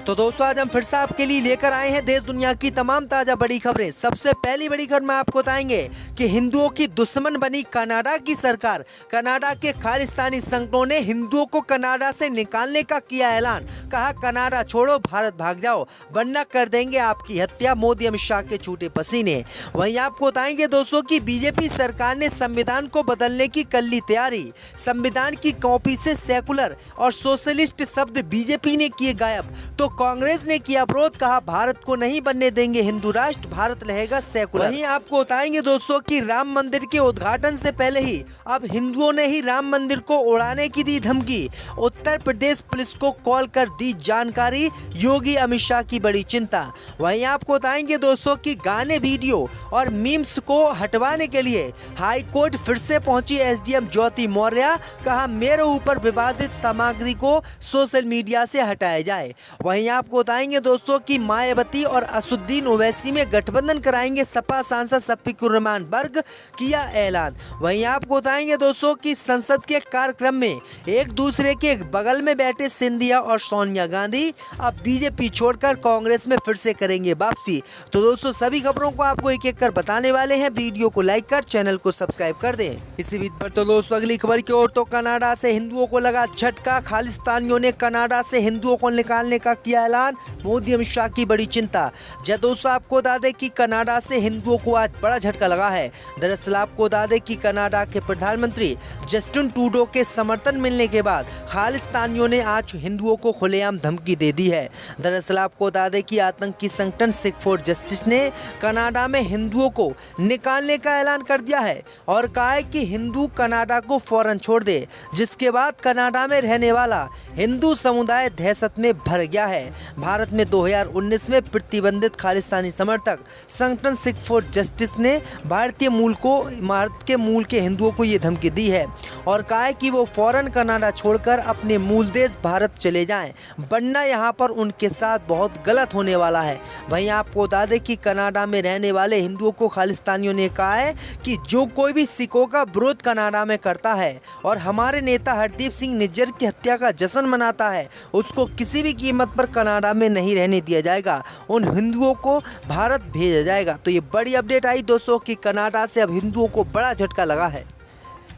तो दोस्तों आज हम फिर से आपके लिए लेकर आए हैं देश दुनिया की तमाम ताजा बड़ी खबरें। सबसे पहली बड़ी खबर में आपको बताएंगे कि हिंदुओं की दुश्मन बनी कनाडा की सरकार। कनाडा के खालिस्तानी संगठनों ने हिंदुओं को कनाडा से निकालने का किया ऐलान। कहा कनाडा छोड़ो, भारत भाग जाओ, वरना कर देंगे आपकी हत्या। मोदी अमित शाह के छूटे पसीने। वहीं आपको बताएंगे दोस्तों की बीजेपी सरकार ने संविधान को बदलने की कर ली तैयारी। संविधान की कॉपी से सेकुलर और सोशलिस्ट शब्द बीजेपी ने किए गायब, तो कांग्रेस ने किया विरोध। कहा भारत को नहीं बनने देंगे हिंदू राष्ट्र, भारत रहेगा सेकुलर। वहीं आपको बताएंगे दोस्तों कि राम मंदिर के उद्घाटन से पहले ही अब हिंदुओं ने ही राम मंदिर को उड़ाने की दी धमकी। उत्तर प्रदेश पुलिस को कॉल कर दी जानकारी, योगी अमित शाह की बड़ी चिंता। वहीं आपको बताएंगे दोस्तों कि गाने, वीडियो और मीम्स को हटवाने के लिए हाई कोर्ट फिर से पहुंची एसडीएम ज्योति मौर्य। कहा मेरे ऊपर विवादित सामग्री को सोशल मीडिया से हटाया जाए। वहीं आपको बताएंगे दोस्तों कि मायावती और असुद्दीन ओवैसी में गठबंधन कराएंगे सपा सांसद शफीकुर रहमान बर्ग, किया ऐलान। वहीं आपको बताएंगे दोस्तों कि संसद के कार्यक्रम में एक दूसरे के बगल में बैठे सिंधिया और सोनिया गांधी अब बीजेपी छोड़कर कांग्रेस में फिर से करेंगे वापसी। तो दोस्तों सभी खबरों को आपको एक एक कर बताने वाले हैं। वीडियो को लाइक कर चैनल को सब्सक्राइब कर दें। इसी बीच पर तो दोस्तों अगली खबर की ओर, तो कनाडा से हिंदुओं को लगा झटका। खालिस्तानियों ने कनाडा से हिंदुओं को निकालने का किया ऐलान, मोदी अमित शाह की बड़ी चिंता। जब दोस्तों आपको बता दें कि कनाडा से हिंदुओं को आज बड़ा झटका लगा है। दरअसल आपको बता दें कि कनाडा के प्रधानमंत्री जस्टिन ट्रूडो के समर्थन मिलने के बाद खालिस्तानियों ने आज हिंदुओं को खुलेआम धमकी दे दी है। दरअसल आपको बता दें कि आतंकी संगठन सिख फॉर जस्टिस ने कनाडा में हिंदुओं को निकालने का ऐलान कर दिया है और कहा है कि हिंदू कनाडा को फौरन छोड़ दे, जिसके बाद कनाडा में रहने वाला हिंदू समुदाय दहशत में भर गया है। भारत में 2019 में प्रतिबंधित खालिस्तानी समर्थक संगठन सिख फॉर जस्टिस ने भारत के मूल के हिंदुओं को ये धमकी दी है और कहा है कि वो फौरन कनाडा छोड़कर अपने मूल देश भारत चले जाएं, वरना यहाँ पर उनके साथ बहुत गलत होने वाला है। वहीं आपको बता दें कि कनाडा में रहने वाले हिंदुओं को खालिस्तानियों ने कहा है कि जो कोई भी सिखों का विरोध कनाडा में करता है और हमारे नेता हरदीप सिंह निज्जर की हत्या का जश्न मनाता है, उसको किसी भी कीमत पर कनाडा में नहीं रहने दिया जाएगा, उन हिंदुओं को भारत भेजा जाएगा। तो ये बड़ी अपडेट आई दोस्तों कि कनाडा से अब हिंदुओं को बड़ा झटका लगा है।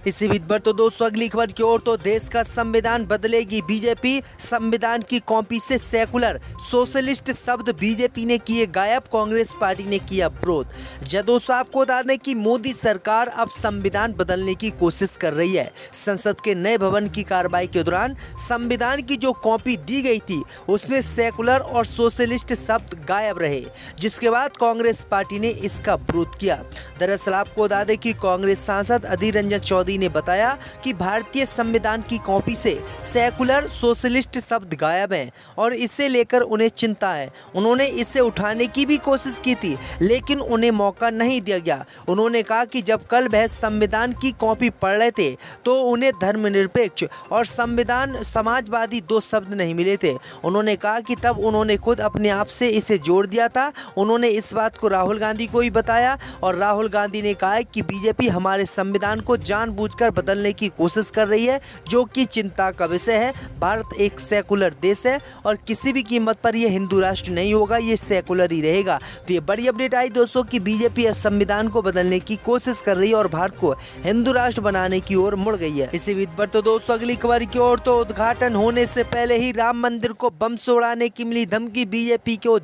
इसी बीच पर तो दोस्तों अगली खबर की ओर, तो देश का संविधान बदलेगी बीजेपी। संविधान की कॉपी से सेकुलर सोशलिस्ट शब्द बीजेपी ने किए गायब, कांग्रेस पार्टी ने किया विरोध। जब दोस्तों आपको बता दें कि मोदी सरकार अब संविधान बदलने की कोशिश कर रही है। संसद के नए भवन की कार्रवाई के दौरान संविधान की जो कॉपी दी गई थी उसमें सेकुलर और सोशलिस्ट शब्द गायब रहे, जिसके बाद कांग्रेस पार्टी ने इसका विरोध किया। दरअसल आपको बता दें कि कांग्रेस सांसद अधीर रंजन चौधरी ने बताया कि भारतीय संविधान की कॉपी से सेकुलर सोशलिस्ट शब्द गायब हैं और इसे लेकर उन्हें चिंता है। उन्होंने इसे उठाने की भी कोशिश की थी, लेकिन उन्हें मौका नहीं दिया गया। उन्होंने कहा कि जब कल वह संविधान की कॉपी पढ़ रहे थे तो उन्हें धर्मनिरपेक्ष और संविधान समाजवादी दो शब्द नहीं मिले थे। उन्होंने कहा कि तब उन्होंने खुद अपने आप से इसे जोड़ दिया था। उन्होंने इस बात को राहुल गांधी को ही बताया और राहुल गांधी ने कहा कि बीजेपी हमारे संविधान को जानबूझकर बदलने की कोशिश कर रही है, जो कि चिंता का विषय है। भारत एक सेकुलर देश है और किसी भी कीमत पर यह हिंदू राष्ट्र नहीं होगा, ये सेकुलर ही रहेगा। तो ये बड़ी अपडेट आई दोस्तों कि बीजेपी अब संविधान को बदलने की कोशिश कर रही है और भारत को हिंदू राष्ट्र बनाने की ओर मुड़ गई है। इसी बीच पर तो दोस्तों अगली खबर की ओर, तो उद्घाटन होने से पहले ही राम मंदिर को बम से उड़ाने की मिली धमकी, बीजेपी को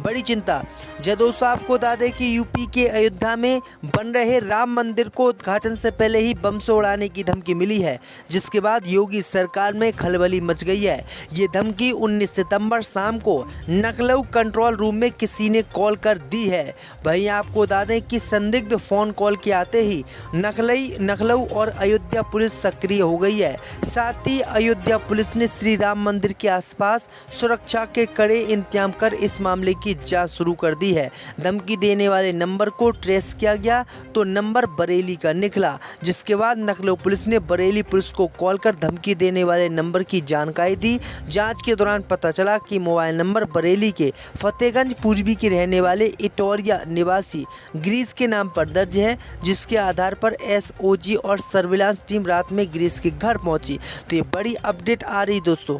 बड़ी चिंता। जब दोस्तों आपको बता दें कि यूपी के अयोध्या में बन रहे राम मंदिर को उद्घाटन से पहले ही बम से उड़ाने की धमकी मिली है, जिसके बाद योगी सरकार में खलबली मच गई है। ये धमकी 19 सितंबर शाम को लखनऊ कंट्रोल रूम में किसी ने कॉल कर दी है। वहीं आपको बता दें कि संदिग्ध फोन कॉल के आते ही लखनऊ और अयोध्या पुलिस सक्रिय हो गई है। साथ ही अयोध्या पुलिस ने श्री राम मंदिर के आसपास सुरक्षा के कड़े इंतजाम कर इस मामले की जांच शुरू कर दी है। धमकी देने वाले नंबर को ट्रेस किया गया तो नंबर बरेली का निकला, जिसके बाद लखनऊ पुलिस ने बरेली पुलिस को कॉल कर धमकी देने वाले नंबर की जानकारी दी। जांच के दौरान पता चला कि मोबाइल नंबर बरेली के फतेहगंज पूर्वी के रहने वाले इटोरिया निवासी गिरीश के नाम पर दर्ज है, जिसके आधार पर एसओजी और सर्विलांस टीम रात में गिरीश के घर पहुंची। तो ये बड़ी अपडेट आ रही दोस्तों।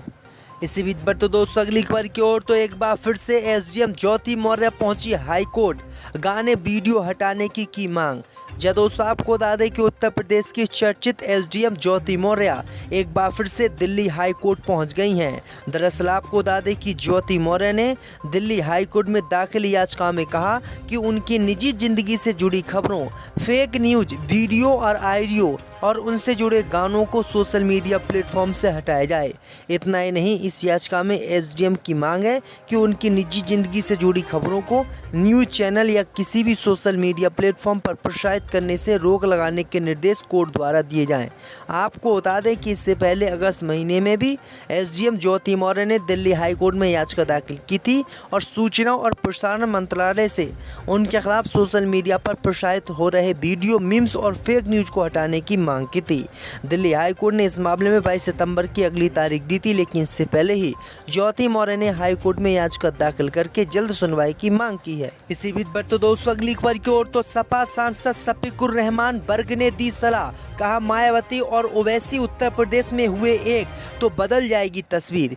इसी बीच पर तो दोस्तों अगली खबर की ओर तो एक बार फिर से एसडीएम ज्योति मौर्य पहुंची हाई कोर्ट, गाने वीडियो हटाने की मांग। दोस्तों आपको बता दें कि उत्तर प्रदेश की चर्चित एसडीएम ज्योति मौर्य एक बार फिर से दिल्ली हाई कोर्ट पहुंच गई हैं। दरअसल आपको बता दें कि ज्योति मौर्य ने दिल्ली हाई कोर्ट में दाखिल याचिका में कहा कि उनकी निजी जिंदगी से जुड़ी खबरों, फेक न्यूज, वीडियो और ऑडियो और उनसे जुड़े गानों को सोशल मीडिया प्लेटफॉर्म से हटाया जाए। इतना ही नहीं, इस याचिका में एसडीएम की मांग है कि उनकी निजी जिंदगी से जुड़ी खबरों को न्यूज चैनल या किसी भी सोशल मीडिया प्लेटफॉर्म पर प्रसारित करने से रोक लगाने के निर्देश कोर्ट द्वारा दिए जाएं। आपको बता दें कि इससे पहले अगस्त महीने में भी एसडीएम ज्योति मौर्य ने दिल्ली हाई कोर्ट में याचिका दाखिल की थी और सूचना और प्रसारण मंत्रालय से उनके खिलाफ सोशल मीडिया पर प्रसारित हो रहे वीडियो, मीम्स और फेक न्यूज को हटाने की मांग की थी। दिल्ली हाई कोर्ट ने इस मामले में 22 सितंबर की अगली तारीख दी थी, लेकिन इससे पहले ही ज्योति मौर्य ने हाई कोर्ट में याचिका दाखिल करके जल्द सुनवाई की मांग की है। इसी बीच पर तो दोस्तों अगली खबर की ओर तो सपा सांसद शफीकुर रहमान बर्ग ने दी सलाह, कहा मायावती और ओवैसी उत्तर प्रदेश में हुए एक तो बदल जाएगी तस्वीर।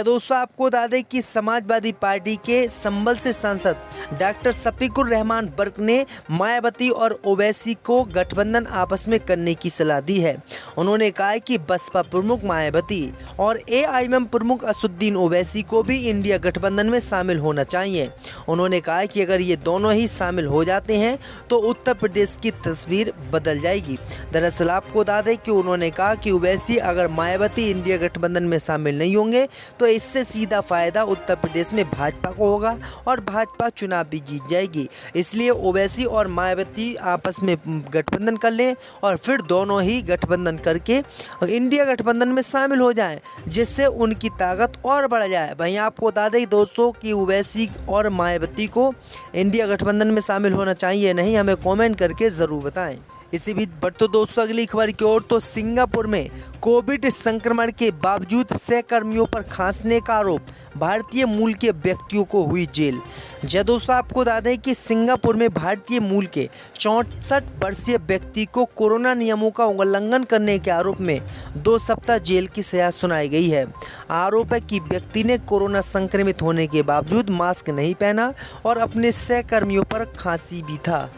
दोस्तों आपको बता दें कि समाजवादी पार्टी के संभल से सांसद डॉक्टर शफीकुर रहमान बर्ग ने मायावती और ओवैसी को गठबंधन आपस में करने की सलाह दी है। उन्होंने कहा कि बसपा प्रमुख मायावती और एआईएमएम प्रमुख असदुद्दीन ओवैसी को भी इंडिया गठबंधन में शामिल होना चाहिए। उन्होंने कहा कि अगर ये दोनों ही शामिल हो जाते हैं तो उत्तर प्रदेश की तस्वीर बदल जाएगी। दरअसल आपको बता दें कि उन्होंने कहा कि ओवैसी अगर मायावती इंडिया गठबंधन में शामिल नहीं होंगे तो इससे सीधा फायदा उत्तर प्रदेश में भाजपा को होगा और भाजपा चुनाव भी जीत जाएगी। इसलिए ओवैसी और मायावती आपस में गठबंधन कर लें और फिर दोनों ही गठबंधन करके इंडिया गठबंधन में शामिल हो जाएं, जिससे उनकी ताकत और बढ़ जाए। भाई आपको बता दें दोस्तों कि ओवैसी और मायावती को इंडिया गठबंधन में शामिल होना चाहिए नहीं, हमें कमेंट करके ज़रूर बताएं। इसी बीच पर तो दोस्तों अगली खबर की ओर तो सिंगापुर में कोविड संक्रमण के बावजूद सहकर्मियों पर खांसने का आरोप, भारतीय मूल के व्यक्तियों को हुई जेल। दोस्तों आपको बता दें कि सिंगापुर में भारतीय मूल के 64 वर्षीय व्यक्ति को कोरोना नियमों का उल्लंघन करने के आरोप में 2 सप्ताह जेल की सजा सुनाई गई है। आरोप है कि व्यक्ति ने कोरोना संक्रमित होने के बावजूद मास्क नहीं पहना और अपने सहकर्मियों पर खांसी भी था।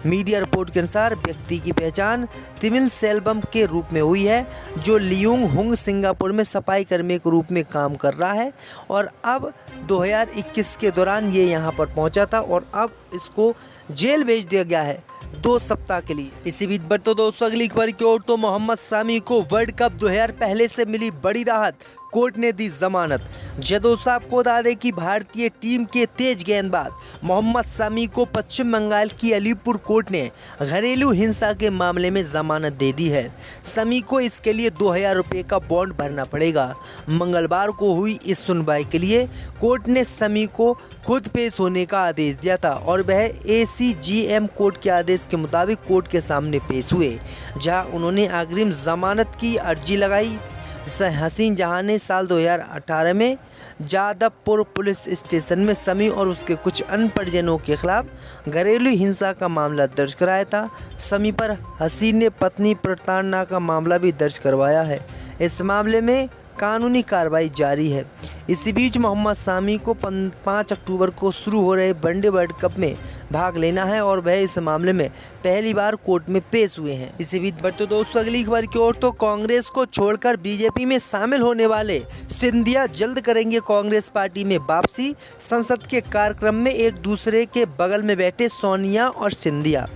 मीडिया रिपोर्ट के अनुसार व्यक्ति की पहचान तिमिल सेल्वम के रूप में हुई है, जो लियोंग हुंग सिंगापुर में सफाई कर्मी के रूप में काम कर रहा है और अब 2021 के दौरान ये यहाँ पर पहुंचा था और अब इसको जेल भेज दिया गया है 2 सप्ताह के लिए। इसी बीच पर तो दोस्तों अगली खबर की ओर तो मोहम्मद सामी को वर्ल्ड कप 2000 पहले से मिली बड़ी राहत, कोर्ट ने दी जमानत। दोस्तों आपको बता दें कि भारतीय टीम के तेज गेंदबाज मोहम्मद सामी को पश्चिम बंगाल की अलीपुर कोर्ट ने घरेलू हिंसा के मामले में जमानत दे दी है। समी को इसके लिए 2000 रुपये का बॉन्ड भरना पड़ेगा। मंगलवार को हुई इस सुनवाई के लिए कोर्ट ने समी को खुद पेश होने का आदेश दिया था और वह एसीजीएम कोर्ट के आदेश के मुताबिक कोर्ट के सामने पेश हुए, जहां उन्होंने अग्रिम जमानत की अर्जी लगाई। हसीन जहां ने साल 2018 में जादवपुर पुलिस स्टेशन में समी और उसके कुछ अन्य परिजनों के खिलाफ घरेलू हिंसा का मामला दर्ज कराया था। समी पर हसीन ने पत्नी प्रताड़ना का मामला भी दर्ज करवाया है। इस मामले में कानूनी कार्रवाई जारी है। इसी बीच मोहम्मद सामी को 5 अक्टूबर को शुरू हो रहे वनडे वर्ल्ड कप में भाग लेना है और वह इस मामले में पहली बार कोर्ट में पेश हुए हैं। इसी बीच पर तो दोस्तों अगली खबर की ओर तो कांग्रेस को छोड़कर बीजेपी में शामिल होने वाले सिंधिया जल्द करेंगे कांग्रेस पार्टी में वापसी। संसद के कार्यक्रम में एक दूसरे के बगल में बैठे सोनिया और सिंधिया।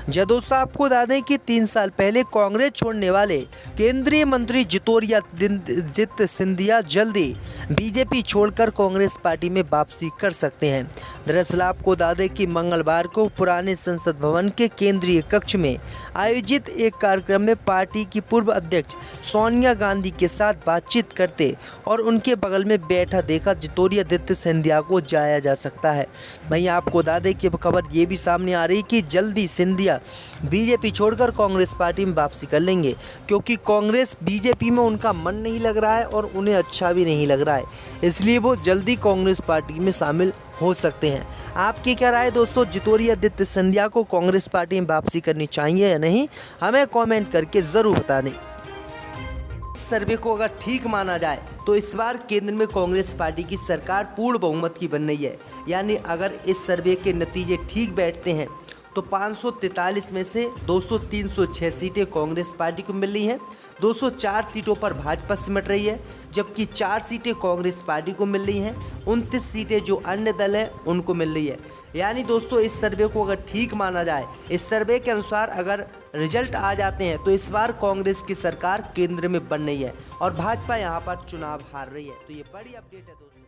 दोस्तों आपको बता दें कि 3 साल पहले कांग्रेस छोड़ने वाले केंद्रीय मंत्री ज्योतिरादित्य सिंधिया जल्दी बीजेपी छोड़कर कांग्रेस पार्टी में वापसी कर सकते हैं। दरअसल आपको बता दें कि मंगलवार को पुराने संसद भवन के केंद्रीय कक्ष में आयोजित एक कार्यक्रम में पार्टी की पूर्व अध्यक्ष सोनिया गांधी के साथ बातचीत करते और उनके बगल में बैठा देखा ज्योतिरादित्य सिंधिया को जाया जा सकता है। वहीं आपको बता दें कि खबर ये भी सामने आ रही कि जल्दी सिंधिया बीजेपी छोड़कर कांग्रेस पार्टी में वापसी कर लेंगे, क्योंकि कांग्रेस बीजेपी में उनका मन नहीं लग रहा है और उन्हें अच्छा भी नहीं लग रहा है, इसलिए वो जल्दी कांग्रेस पार्टी में शामिल हो सकते हैं। आपकी क्या राय दोस्तों, ज्योतिरादित्य सिंधिया को कांग्रेस पार्टी में वापसी करनी चाहिए या नहीं, हमें कमेंट करके ज़रूर बता दें। इस सर्वे को अगर ठीक माना जाए तो इस बार केंद्र में कांग्रेस पार्टी की सरकार पूर्ण बहुमत की बन रही है। यानी अगर इस सर्वे के नतीजे ठीक बैठते हैं तो 543 में से 306 सीटें कांग्रेस पार्टी को मिल रही हैं, 204 सीटों पर भाजपा सिमट रही है, जबकि 4 सीटें कांग्रेस पार्टी को मिल रही हैं, 29 सीटें जो अन्य दल हैं उनको मिल रही है। यानी दोस्तों इस सर्वे को अगर ठीक माना जाए, इस सर्वे के अनुसार अगर रिजल्ट आ जाते हैं तो इस बार कांग्रेस की सरकार केंद्र में बन रही है और भाजपा यहाँ पर चुनाव हार रही है। तो ये बड़ी अपडेट है दोस्तों।